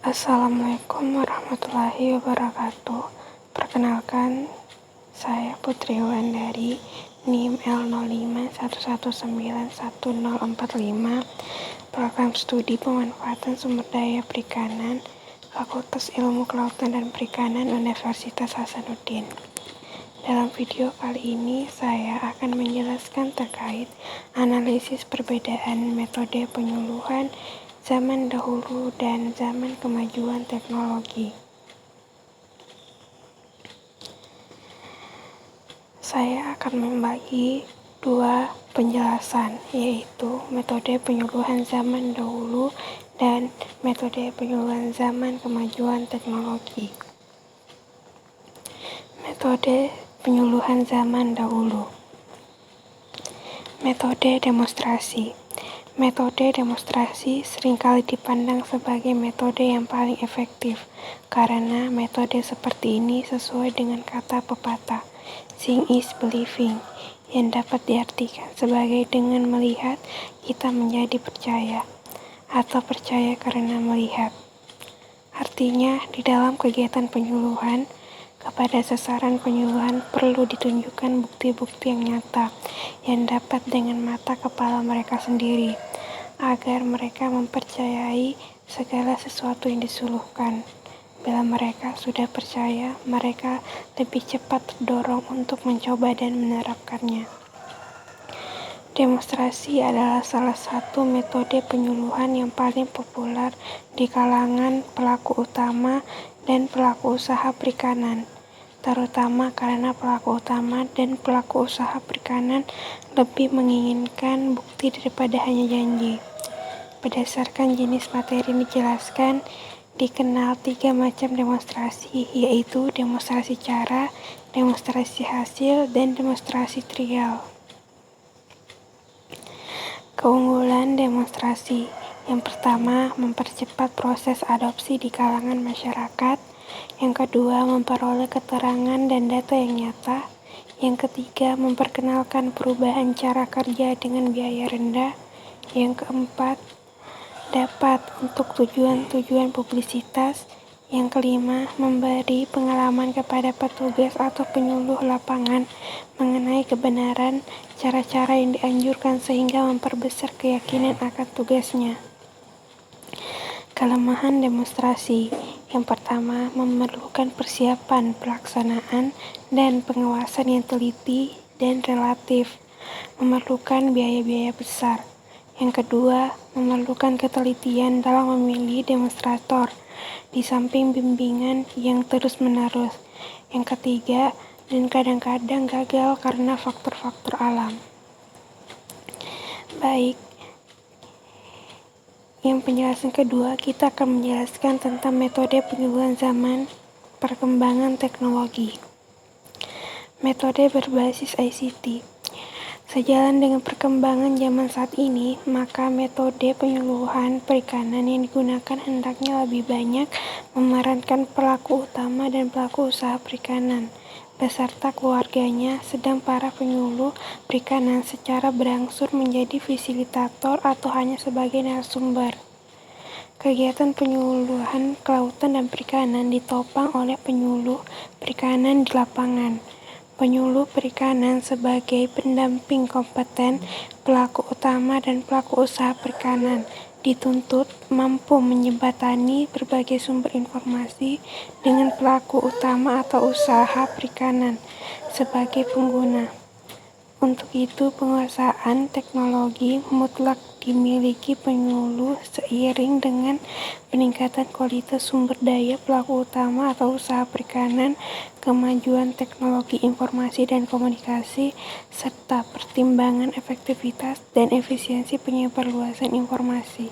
Assalamualaikum warahmatullahi wabarakatuh. Perkenalkan, saya Putri Wulandari, NIM L0511911045, Program Studi Pemanfaatan Sumber Daya Perikanan, Fakultas Ilmu Kelautan dan Perikanan, Universitas Hasanuddin. Dalam video kali ini, saya akan menjelaskan terkait analisis perbedaan metode penyuluhan zaman dahulu dan zaman kemajuan teknologi. Saya akan membagi dua penjelasan, yaitu metode penyuluhan zaman dahulu dan metode penyuluhan zaman kemajuan teknologi. Metode penyuluhan zaman dahulu. Metode demonstrasi. Metode demonstrasi seringkali dipandang sebagai metode yang paling efektif, karena metode seperti ini sesuai dengan kata pepatah, seeing is believing, yang dapat diartikan sebagai dengan melihat kita menjadi percaya, atau percaya karena melihat. Artinya, di dalam kegiatan penyuluhan, kepada sasaran penyuluhan perlu ditunjukkan bukti-bukti yang nyata yang dapat dengan mata kepala mereka sendiri, agar mereka mempercayai segala sesuatu yang disuluhkan. Bila mereka sudah percaya, mereka lebih cepat terdorong untuk mencoba dan menerapkannya. Demonstrasi adalah salah satu metode penyuluhan yang paling populer di kalangan pelaku utama dan pelaku usaha perikanan, terutama karena pelaku utama dan pelaku usaha perikanan lebih menginginkan bukti daripada hanya janji. Berdasarkan jenis materi yang dijelaskan, dikenal 3 macam demonstrasi, yaitu demonstrasi cara, demonstrasi hasil, dan demonstrasi trial. Keunggulan demonstrasi. Yang pertama, mempercepat proses adopsi di kalangan masyarakat. Yang kedua, memperoleh keterangan dan data yang nyata. Yang ketiga, memperkenalkan perubahan cara kerja dengan biaya rendah. Yang keempat, dapat untuk tujuan-tujuan publisitas. Yang kelima, memberi pengalaman kepada petugas atau penyuluh lapangan mengenai kebenaran cara-cara yang dianjurkan sehingga memperbesar keyakinan akan tugasnya. Kelemahan demonstrasi. Yang pertama, memerlukan persiapan pelaksanaan dan pengawasan yang teliti dan relatif, memerlukan biaya-biaya besar. Yang kedua, memerlukan ketelitian dalam memilih demonstrator, di samping bimbingan yang terus-menerus. Yang ketiga, dan kadang-kadang gagal karena faktor-faktor alam. Baik, yang penjelasan kedua, kita akan menjelaskan tentang metode penyuluhan zaman perkembangan teknologi. Metode berbasis ICT. Sejalan dengan perkembangan zaman saat ini, maka metode penyuluhan perikanan yang digunakan hendaknya lebih banyak memerankan pelaku utama dan pelaku usaha perikanan, beserta keluarganya, sedang para penyuluh perikanan secara berangsur menjadi fasilitator atau hanya sebagai narasumber. Kegiatan penyuluhan kelautan dan perikanan ditopang oleh penyuluh perikanan di lapangan. Penyuluh perikanan sebagai pendamping kompeten pelaku utama dan pelaku usaha perikanan dituntut mampu menjembatani berbagai sumber informasi dengan pelaku utama atau usaha perikanan sebagai pengguna. Untuk itu, penguasaan teknologi mutlak dimiliki penyuluh seiring dengan peningkatan kualitas sumber daya pelaku utama atau usaha perikanan, kemajuan teknologi informasi dan komunikasi, serta pertimbangan efektivitas dan efisiensi penyebarluasan informasi.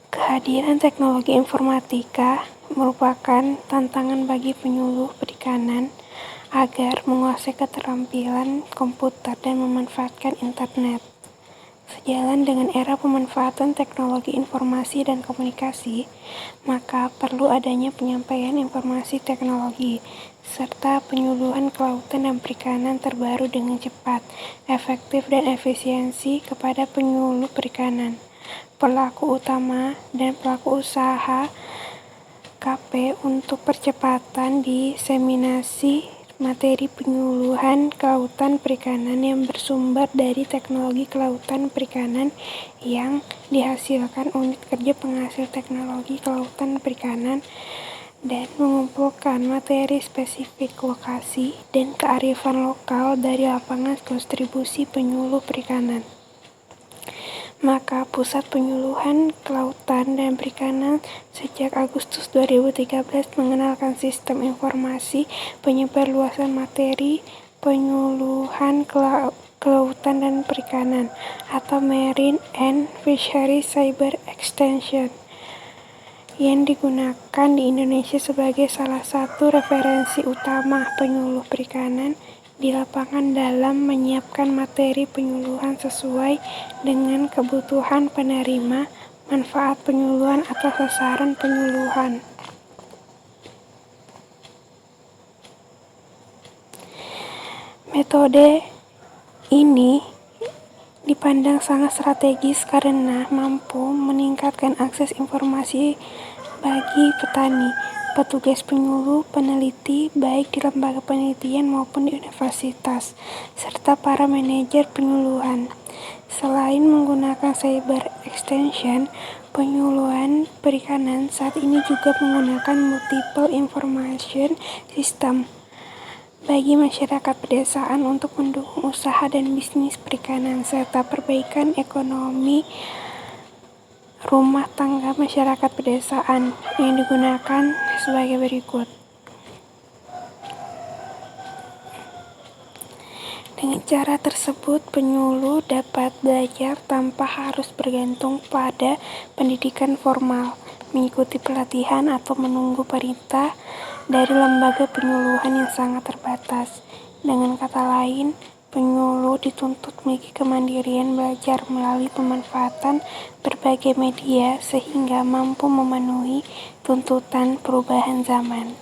Kehadiran teknologi informatika merupakan tantangan bagi penyuluh perikanan agar menguasai keterampilan komputer dan memanfaatkan internet. Sejalan dengan era pemanfaatan teknologi informasi dan komunikasi, maka perlu adanya penyampaian informasi teknologi, serta penyuluhan kelautan dan perikanan terbaru dengan cepat, efektif, dan efisiensi kepada penyuluh perikanan, pelaku utama, dan pelaku usaha KP untuk percepatan diseminasi materi penyuluhan kelautan perikanan yang bersumber dari teknologi kelautan perikanan yang dihasilkan unit kerja penghasil teknologi kelautan perikanan dan mengumpulkan materi spesifik lokasi dan kearifan lokal dari lapangan distribusi penyuluh perikanan. Maka Pusat Penyuluhan Kelautan dan Perikanan sejak Agustus 2013 mengenalkan sistem informasi penyebarluasan materi penyuluhan kelautan dan perikanan atau Marine and Fisheries Cyber Extension yang digunakan di Indonesia sebagai salah satu referensi utama penyuluh perikanan di lapangan dalam menyiapkan materi penyuluhan sesuai dengan kebutuhan penerima manfaat penyuluhan atau sasaran penyuluhan. Metode ini dipandang sangat strategis karena mampu meningkatkan akses informasi bagi petani, petugas penyuluh, peneliti, baik di lembaga penelitian maupun di universitas, serta para manajer penyuluhan. Selain menggunakan cyber extension, penyuluhan perikanan saat ini juga menggunakan multiple information system bagi masyarakat pedesaan untuk mendukung usaha dan bisnis perikanan serta perbaikan ekonomi rumah tangga masyarakat pedesaan yang digunakan sebagai berikut. Dengan cara tersebut, penyuluh dapat belajar tanpa harus bergantung pada pendidikan formal, mengikuti pelatihan atau menunggu perintah dari lembaga penyuluhan yang sangat terbatas. Dengan kata lain, penyuluh dituntut memiliki kemandirian belajar melalui pemanfaatan berbagai media sehingga mampu memenuhi tuntutan perubahan zaman.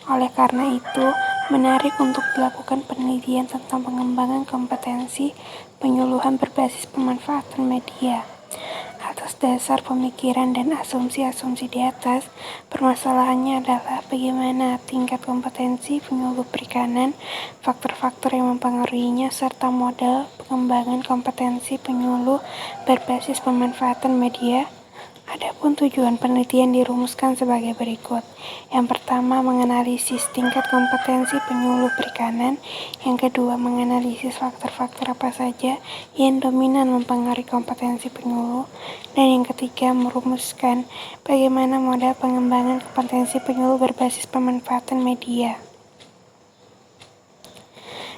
Oleh karena itu, menarik untuk dilakukan penelitian tentang pengembangan kompetensi penyuluhan berbasis pemanfaatan media. Atas dasar pemikiran dan asumsi-asumsi di atas, permasalahannya adalah bagaimana tingkat kompetensi penyuluh perikanan, faktor-faktor yang mempengaruhinya, serta model pengembangan kompetensi penyuluh berbasis pemanfaatan media. Adapun tujuan penelitian dirumuskan sebagai berikut. Yang pertama, menganalisis tingkat kompetensi penyuluh perikanan. Yang kedua, menganalisis faktor-faktor apa saja yang dominan mempengaruhi kompetensi penyuluh. Dan yang ketiga, merumuskan bagaimana model pengembangan kompetensi penyuluh berbasis pemanfaatan media.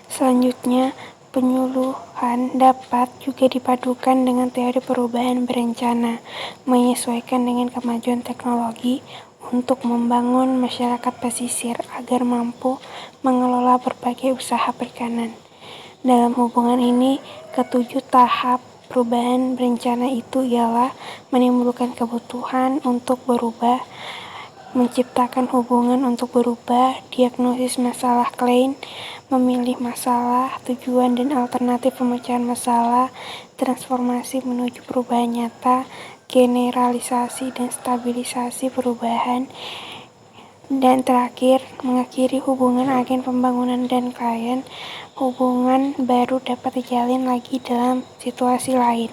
Selanjutnya, penyuluhan dapat juga dipadukan dengan teori perubahan berencana, menyesuaikan dengan kemajuan teknologi untuk membangun masyarakat pesisir agar mampu mengelola berbagai usaha perikanan. Dalam hubungan ini, ketujuh tahap perubahan berencana itu ialah menimbulkan kebutuhan untuk berubah, menciptakan hubungan untuk berubah, diagnosis masalah klien, memilih masalah, tujuan dan alternatif pemecahan masalah, transformasi menuju perubahan nyata, generalisasi dan stabilisasi perubahan, dan terakhir, mengakhiri hubungan agen pembangunan dan klien. Hubungan baru dapat dijalin lagi dalam situasi lain.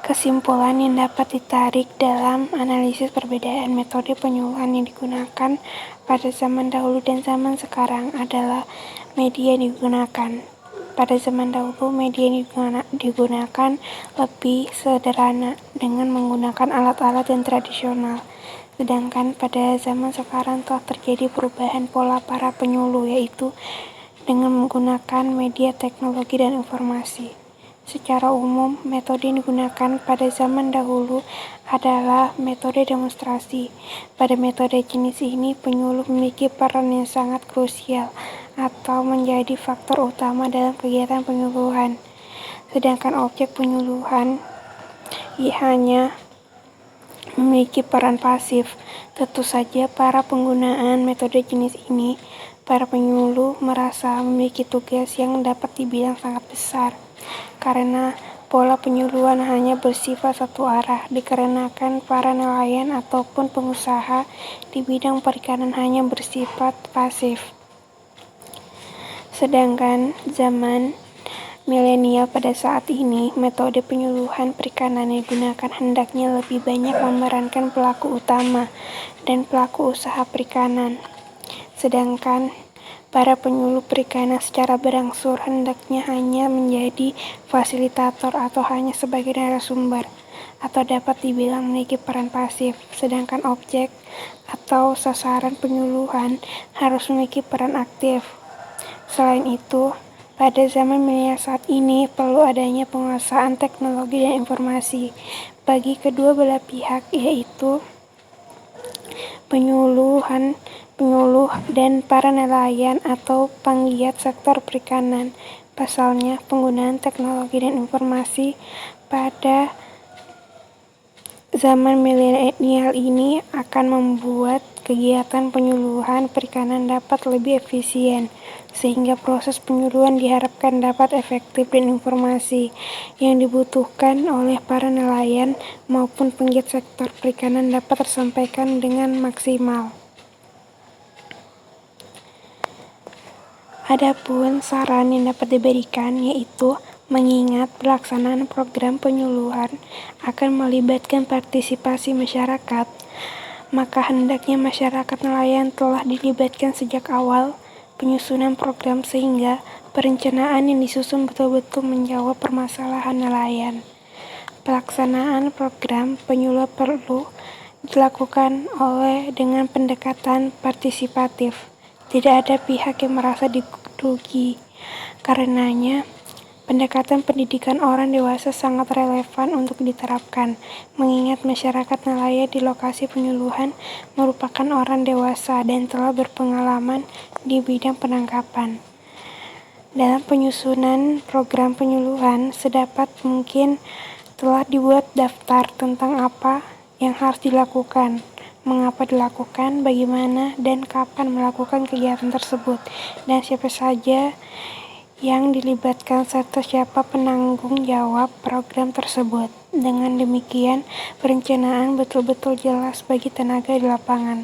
Kesimpulan yang dapat ditarik dalam analisis perbedaan metode penyuluhan yang digunakan pada zaman dahulu dan zaman sekarang adalah media yang digunakan. Pada zaman dahulu, media yang digunakan lebih sederhana dengan menggunakan alat-alat yang tradisional. Sedangkan pada zaman sekarang telah terjadi perubahan pola para penyuluh, yaitu dengan menggunakan media teknologi dan informasi. Secara umum, metode yang digunakan pada zaman dahulu adalah metode demonstrasi. Pada metode jenis ini, penyuluh memiliki peran yang sangat krusial atau menjadi faktor utama dalam kegiatan penyuluhan. Sedangkan objek penyuluhan hanya memiliki peran pasif. Tentu saja para penggunaan metode jenis ini, para penyuluh merasa memiliki tugas yang dapat dibilang sangat besar, karena pola penyuluhan hanya bersifat satu arah, dikarenakan para nelayan ataupun pengusaha di bidang perikanan hanya bersifat pasif. Sedangkan zaman milenial pada saat ini, metode penyuluhan perikanan yang digunakan hendaknya lebih banyak memerankan pelaku utama dan pelaku usaha perikanan. Sedangkan para penyuluh perikanan secara berangsur hendaknya hanya menjadi fasilitator atau hanya sebagai narasumber, atau dapat dibilang memiliki peran pasif. Sedangkan objek atau sasaran penyuluhan harus memiliki peran aktif. Selain itu, pada zaman milenial saat ini perlu adanya penguasaan teknologi dan informasi bagi kedua belah pihak, yaitu penyuluh dan para nelayan atau penggiat sektor perikanan. Pasalnya, penggunaan teknologi dan informasi pada zaman milenial ini akan membuat kegiatan penyuluhan perikanan dapat lebih efisien, sehingga proses penyuluhan diharapkan dapat efektif dan informasi yang dibutuhkan oleh para nelayan maupun penggiat sektor perikanan dapat tersampaikan dengan maksimal. Adapun saran yang dapat diberikan yaitu mengingat pelaksanaan program penyuluhan akan melibatkan partisipasi masyarakat, maka hendaknya masyarakat nelayan telah dilibatkan sejak awal penyusunan program sehingga perencanaan yang disusun betul-betul menjawab permasalahan nelayan. Pelaksanaan program penyuluhan perlu dilakukan dengan pendekatan partisipatif. Tidak ada pihak yang merasa dirugi. Karenanya, pendekatan pendidikan orang dewasa sangat relevan untuk diterapkan, mengingat masyarakat nelayan di lokasi penyuluhan merupakan orang dewasa dan telah berpengalaman di bidang penangkapan. Dalam penyusunan program penyuluhan, sedapat mungkin telah dibuat daftar tentang apa yang harus dilakukan, mengapa dilakukan, bagaimana, dan kapan melakukan kegiatan tersebut, dan siapa saja yang dilibatkan serta siapa penanggung jawab program tersebut. Dengan demikian, perencanaan betul-betul jelas bagi tenaga di lapangan.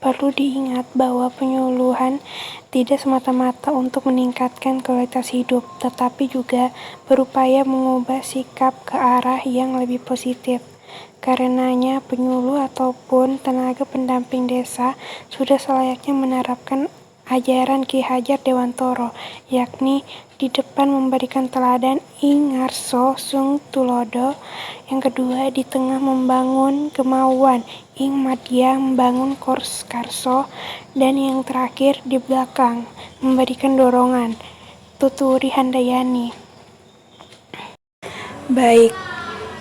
Perlu diingat bahwa penyuluhan tidak semata-mata untuk meningkatkan kualitas hidup, tetapi juga berupaya mengubah sikap ke arah yang lebih positif. Karenanya, penyuluh ataupun tenaga pendamping desa sudah selayaknya menerapkan ajaran Ki Hajar Dewantoro, yakni di depan memberikan teladan ing ngarso sung tulodo, yang kedua di tengah membangun kemauan ing madya membangun karso, dan yang terakhir di belakang memberikan dorongan. Tuturi Handayani. Baik,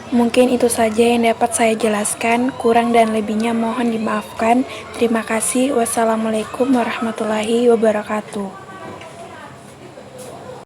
mungkin itu saja yang dapat saya jelaskan. Kurang dan lebihnya mohon dimaafkan. Terima kasih. Wassalamualaikum warahmatullahi wabarakatuh.